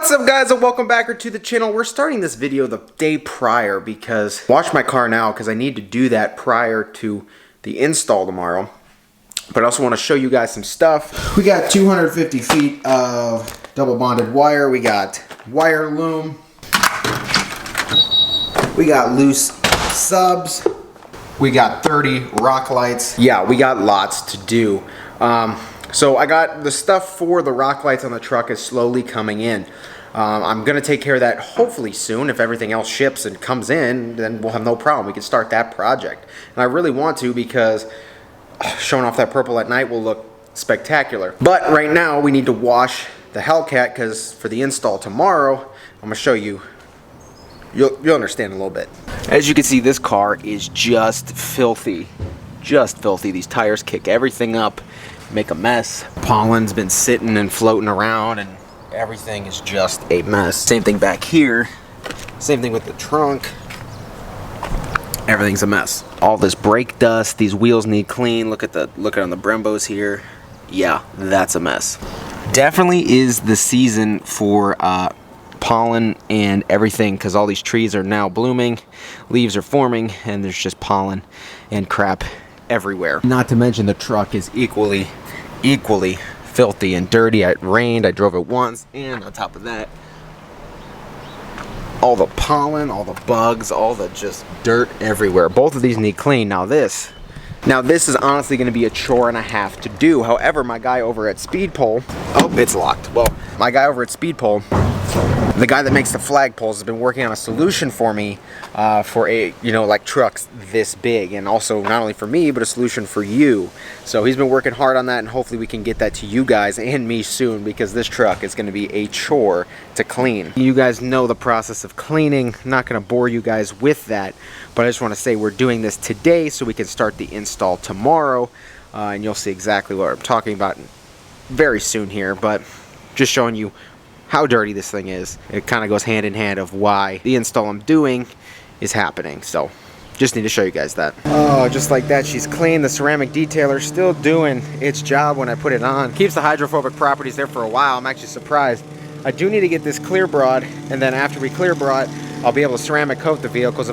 What's up, guys, and welcome back to the channel. We're starting this video the day prior because wash my car now because I need to do that prior to the install tomorrow. But I also want to show you guys some stuff. We got 250 feet of double bonded wire. We got wire loom. We got loose subs. We got 30 rock lights. Yeah, we got lots to do. So I got the stuff for the rock lights on the truck is slowly coming in. I'm going to take care of that hopefully soon. If everything else ships and comes in, then we'll have no problem. We can start that project. And I really want to because showing off that purple at night will look spectacular. But right now we need to wash the Hellcat because for the install tomorrow, I'm going to show you. You'll understand in a little bit. As you can see, this car is just filthy. Just filthy. These tires kick everything up. Make a mess. Pollen's been sitting and floating around and everything is just a mess. Same thing back here. Same thing with the trunk. Everything's a mess. All this brake dust, these wheels need clean. Look at on the Brembos here. Yeah, that's a mess. Definitely is the season for pollen and everything because all these trees are now blooming, leaves are forming, and there's just pollen and crap everywhere. Not to mention the truck is equally filthy and dirty. It rained, I drove it once, and on top of that, all the pollen, all the bugs, all the just dirt everywhere. Both of these need clean. Now this is honestly going to be a chore and a half to do. However, my guy over at Speedpole, oh, it's locked. Well, my guy over at Speedpole, the guy that makes the flagpoles, has been working on a solution for me for like trucks this big, and also not only for me but a solution for you. So he's been working hard on that, and hopefully we can get that to you guys and me soon because this truck is going to be a chore to clean. You guys know the process of cleaning. I'm not going to bore you guys with that, but I just want to say we're doing this today so we can start the install tomorrow, and you'll see exactly what I'm talking about very soon here, but just showing you how dirty this thing is. It kind of goes hand in hand of why the install I'm doing is happening. So just need to show you guys that. Oh, just like that, she's clean. The ceramic detailer still doing its job when I put it on. Keeps the hydrophobic properties there for a while. I'm actually surprised. I do need to get this clear broad, and then after we clear broad, I'll be able to ceramic coat the vehicle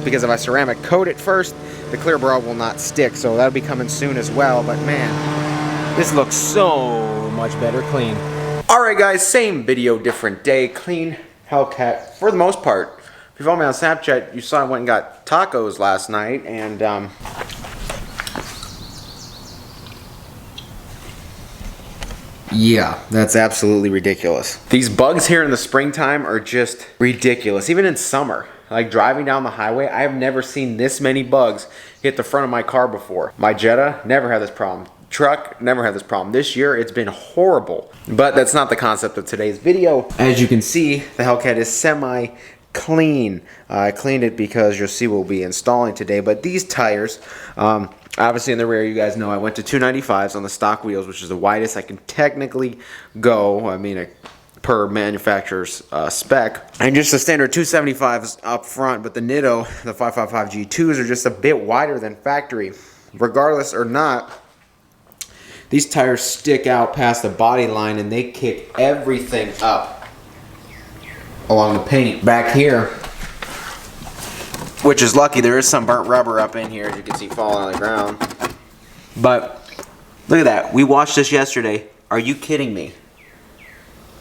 because if I ceramic coat it first, the clear broad will not stick. So that'll be coming soon as well. But man, this looks so much better clean. Alright guys, same video, different day. Clean Hellcat for the most part. If you follow me on Snapchat, you saw I went and got tacos last night, and yeah, that's absolutely ridiculous. These bugs here in the springtime are just ridiculous. Even in summer, like driving down the highway, I have never seen this many bugs hit the front of my car before. My Jetta never had this problem. Truck never had this problem. This year it's been horrible, but that's not the concept of today's video. As you can see, the Hellcat is semi clean. I cleaned it because you'll see we'll be installing today, but these tires, obviously in the rear, you guys know I went to 295s on the stock wheels, which is the widest I can technically go. I mean, per manufacturer's spec, and just the standard 275s up front, but the Nitto, the 555 G2s are just a bit wider than factory. Regardless or not, these tires stick out past the body line and they kick everything up along the paint. Back here, which is lucky, there is some burnt rubber up in here, as you can see falling on the ground. But look at that. We washed this yesterday. Are you kidding me?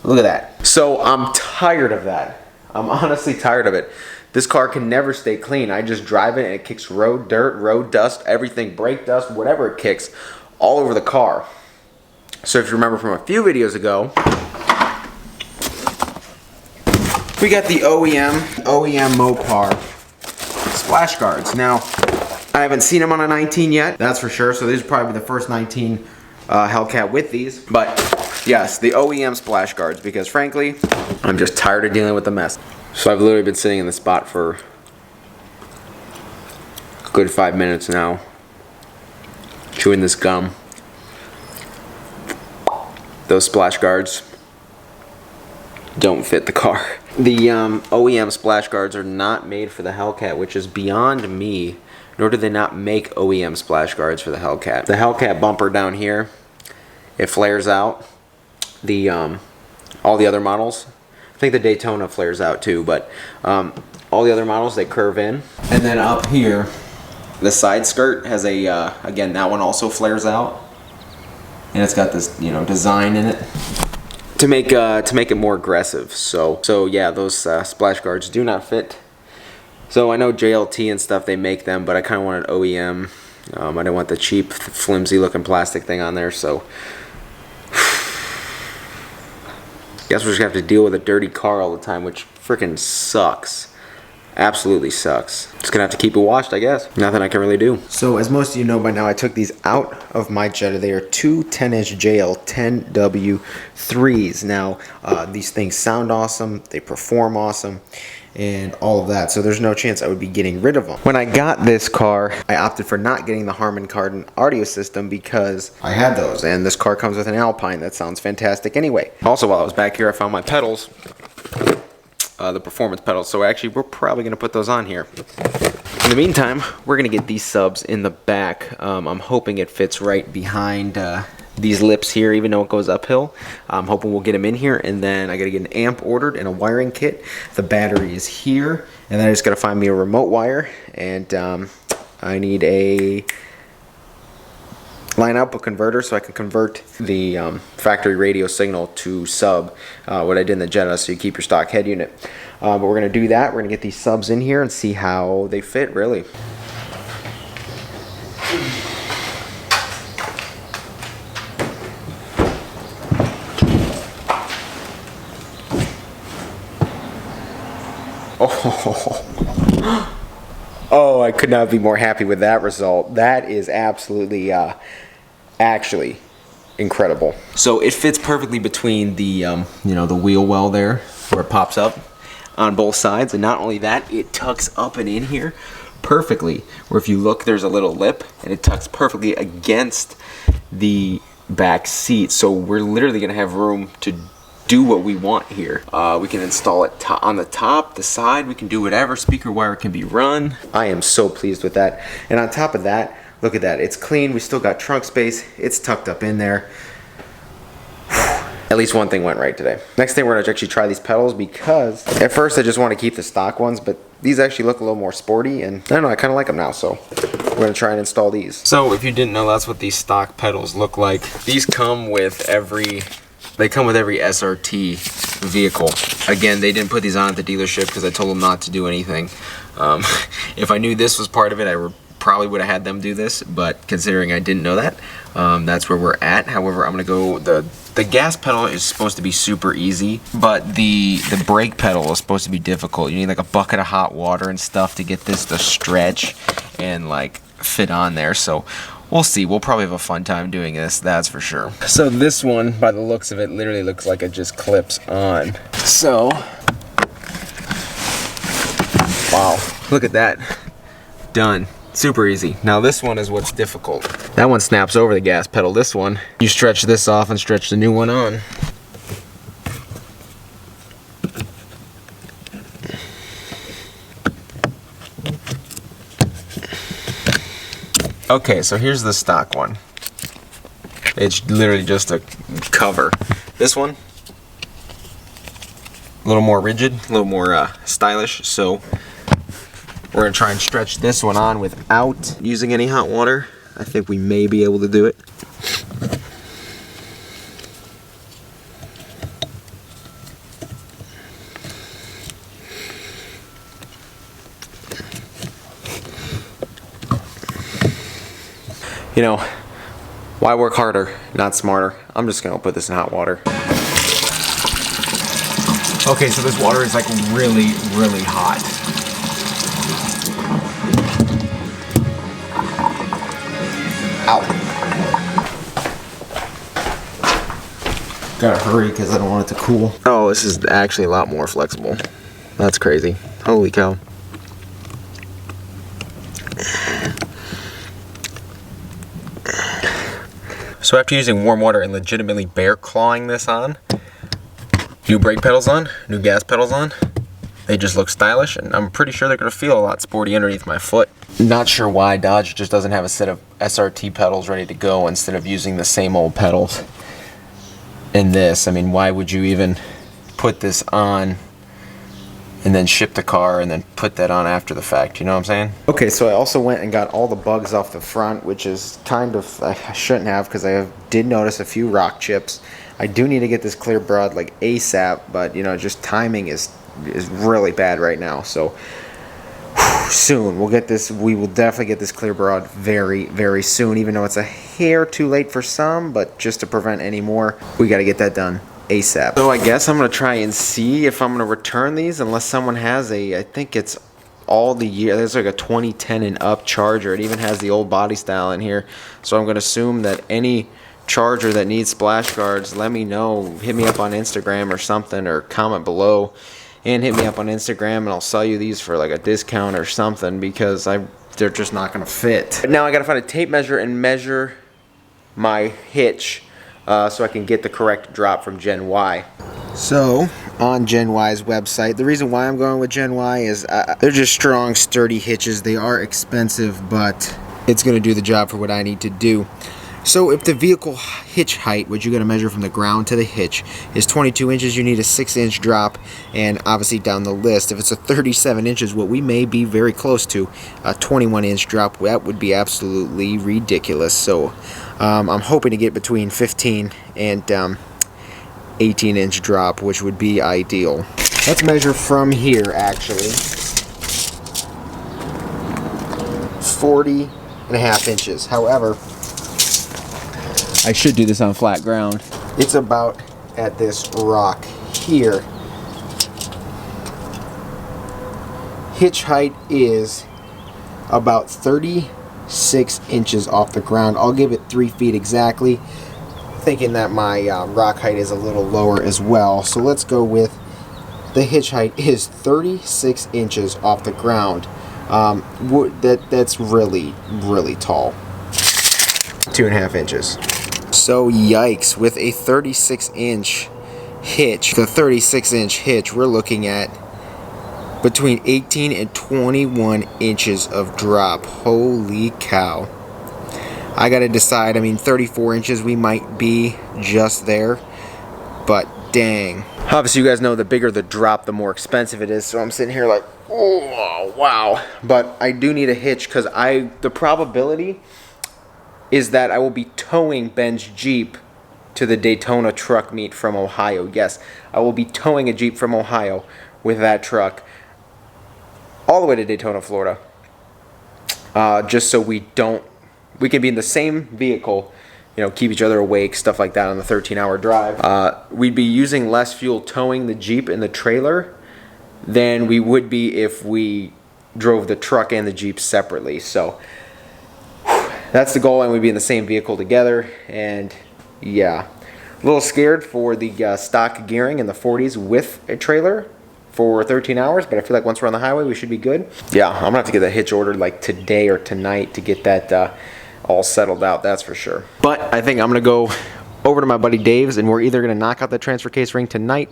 Look at that. So I'm tired of that. I'm honestly tired of it. This car can never stay clean. I just drive it and it kicks road dirt, road dust, everything, brake dust, whatever it kicks, all over the car. So if you remember from a few videos ago, we got the OEM Mopar splash guards. Now, I haven't seen them on a 19 yet, that's for sure. So these are probably the first 19 Hellcat with these. But yes, the OEM splash guards, because frankly, I'm just tired of dealing with the mess. So I've literally been sitting in the spot for a good 5 minutes now, chewing this gum. Those splash guards don't fit the car. The OEM splash guards are not made for the Hellcat, which is beyond me. Nor do they not make OEM splash guards for the Hellcat. The Hellcat bumper down here, it flares out. The all the other models, think the Daytona flares out too, but all the other models, they curve in. And then up here, the side skirt has a, again, that one also flares out. And it's got this, you know, design in it to make it more aggressive. So yeah, those splash guards do not fit. So I know JLT and stuff, they make them, but I kind of wanted OEM. I didn't want the cheap, flimsy looking plastic thing on there, so guess we're just gonna have to deal with a dirty car all the time, which freaking sucks. Absolutely sucks. Just gonna have to keep it washed, I guess. Nothing I can really do. So as most of you know by now, I took these out of my Jetta. They are two 10-inch JL 10W3s. Now, these things sound awesome, they perform awesome, and all of that. So there's no chance I would be getting rid of them. When I got this car, I opted for not getting the Harman Kardon audio system because I had those, and this car comes with an Alpine that sounds fantastic anyway. Also, while I was back here, I found my pedals. The performance pedals, so actually we're probably going to put those on here. In the meantime, we're going to get these subs in the back. I'm hoping it fits right behind these lips here, even though it goes uphill. I'm hoping we'll get them in here, and then I got to get an amp ordered and a wiring kit. The battery is here, and then I just got to find me a remote wire, and I need a line output converter so I can convert the factory radio signal to sub, what I did in the Jetta, so you keep your stock head unit. But we're going to do that. We're going to get these subs in here and see how they fit, really. Oh, I could not be more happy with that result. That is absolutely, actually incredible. So it fits perfectly between the, you know, the wheel well there, where it pops up on both sides. And not only that, it tucks up and in here perfectly. Where if you look, there's a little lip, and it tucks perfectly against the back seat. So we're literally gonna have room to do what we want here. We can install it on the top, the side, we can do whatever. Speaker wire can be run. I am so pleased with that. And on top of that, look at that, it's clean. We still got trunk space. It's tucked up in there. At least one thing went right today. Next thing, we're gonna actually try these pedals, because at first I just want to keep the stock ones, but these actually look a little more sporty, and I don't know, I kind of like them now, so we're gonna try and install these. So if you didn't know, that's what these stock pedals look like. These come with every SRT vehicle. Again, they didn't put these on at the dealership because I told them not to do anything. If I knew this was part of it, I probably would have had them do this, but considering I didn't know that, that's where we're at. However, I'm gonna go, the gas pedal is supposed to be super easy, but the brake pedal is supposed to be difficult. You need like a bucket of hot water and stuff to get this to stretch and like fit on there. So we'll see. We'll probably have a fun time doing this, that's for sure. So this one, by the looks of it, literally looks like it just clips on. So, wow, look at that. Done. Super easy. Now this one is what's difficult. That one snaps over the gas pedal. This one, you stretch this off and stretch the new one on. Okay, so here's the stock one. It's literally just a cover. This one, a little more rigid, a little more stylish, so we're gonna try and stretch this one on without using any hot water. I think we may be able to do it. You know, why work harder, not smarter? I'm just gonna put this in hot water. Okay, so this water is like really, really hot. Ow. Gotta hurry because I don't want it to cool. Oh, this is actually a lot more flexible. That's crazy. Holy cow. So after using warm water and legitimately bear clawing this on, new brake pedals on, new gas pedals on, they just look stylish, and I'm pretty sure they're gonna feel a lot sporty underneath my foot. Not sure why Dodge just doesn't have a set of SRT pedals ready to go instead of using the same old pedals in this. I mean, why would you even put this on and then ship the car and then put that on after the fact, you know what I'm saying? Okay, so I also went and got all the bugs off the front, which is kind of, I shouldn't have, because I did notice a few rock chips. I do need to get this clear broad like ASAP, but you know, just timing is really bad right now. So soon we'll get this. We will definitely get this clear broad very, very soon, even though it's a hair too late for some, but just to prevent any more, we got to get that done ASAP. So I guess I'm going to try and see if I'm going to return these, unless someone has a, I think it's all the year, there's like a 2010 and up Charger. It even has the old body style in here. So I'm going to assume that any Charger that needs splash guards, let me know. Hit me up on Instagram or something, or comment below and hit me up on Instagram, and I'll sell you these for like a discount or something, because they're just not going to fit. But now I got to find a tape measure and measure my hitch so I can get the correct drop from Gen Y. So on Gen Y's website, the reason why I'm going with Gen Y is they're just strong, sturdy hitches. They are expensive, but it's going to do the job for what I need to do. So if the vehicle hitch height, which you're going to measure from the ground to the hitch, is 22 inches, you need a 6-inch drop. And obviously down the list, if it's a 37 inches, what we may be very close to, a 21-inch drop, that would be absolutely ridiculous. So I'm hoping to get between 15 and 18-inch drop, which would be ideal. Let's measure from here, actually. 40.5 inches. However, I should do this on flat ground. It's about at this rock here. Hitch height is about 36 inches off the ground. I'll give it 3 feet exactly, thinking that my rock height is a little lower as well. So let's go with the hitch height is 36 inches off the ground. That's really, really tall. 2.5 inches. So yikes, with a 36-inch hitch, the 36-inch hitch, we're looking at between 18 and 21 inches of drop. Holy cow. I gotta decide. I mean, 34 inches, we might be just there, but dang. Obviously, you guys know the bigger the drop, the more expensive it is, so I'm sitting here like, oh, wow. But I do need a hitch, because the probability is that I will be towing Ben's Jeep to the Daytona truck meet from Ohio. Yes, I will be towing a Jeep from Ohio with that truck all the way to Daytona, Florida. Just so we can be in the same vehicle, you know, keep each other awake, stuff like that on the 13-hour drive. We'd be using less fuel towing the Jeep and the trailer than we would be if we drove the truck and the Jeep separately. So that's the goal, and we'd be in the same vehicle together. And yeah, a little scared for the stock gearing in the 40s with a trailer for 13 hours, but I feel like once we're on the highway, we should be good. Yeah, I'm gonna have to get that hitch ordered like today or tonight to get that all settled out, that's for sure. But I think I'm gonna go over to my buddy Dave's, and we're either gonna knock out the transfer case ring tonight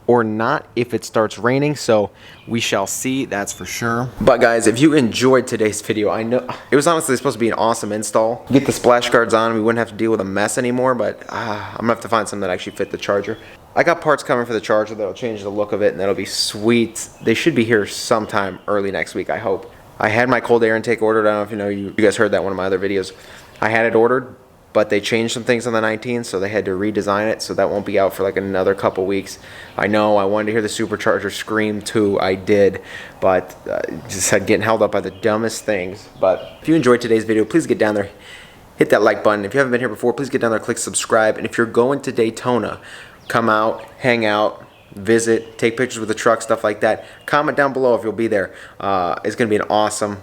or not if it starts raining, so we shall see, that's for sure. But guys, if you enjoyed today's video, I know it was honestly supposed to be an awesome install. Get the splash guards on, we wouldn't have to deal with a mess anymore, but I'm gonna have to find some that actually fit the Charger. I got parts coming for the Charger that'll change the look of it, and that'll be sweet. They should be here sometime early next week, I hope. I had my cold air intake ordered. I don't know if you know, you guys heard that in one of my other videos. I had it ordered, but they changed some things on the 19th, so they had to redesign it, so that won't be out for like another couple weeks. I know, I wanted to hear the supercharger scream too, I did, but just had getting held up by the dumbest things. But if you enjoyed today's video, please get down there, hit that like button. If you haven't been here before, please get down there, click subscribe, and if you're going to Daytona, come out, hang out, visit, take pictures with the truck, stuff like that. Comment down below if you'll be there. It's going to be an awesome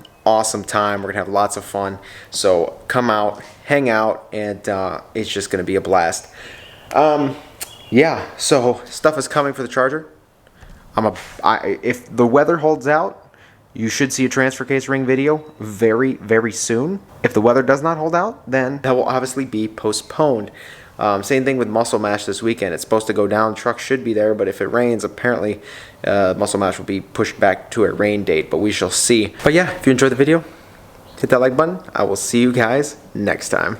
time. We're gonna have lots of fun, so come out, hang out, and it's just gonna be a blast. Yeah, so stuff is coming for the Charger. If the weather holds out, you should see a transfer case ring video very, very soon. If the weather does not hold out, then that will obviously be postponed. Same thing with Muscle Mash this weekend. It's supposed to go down. Truck should be there, but if it rains, apparently Muscle Mash will be pushed back to a rain date, but we shall see. But yeah, if you enjoyed the video, hit that like button. I will see you guys next time.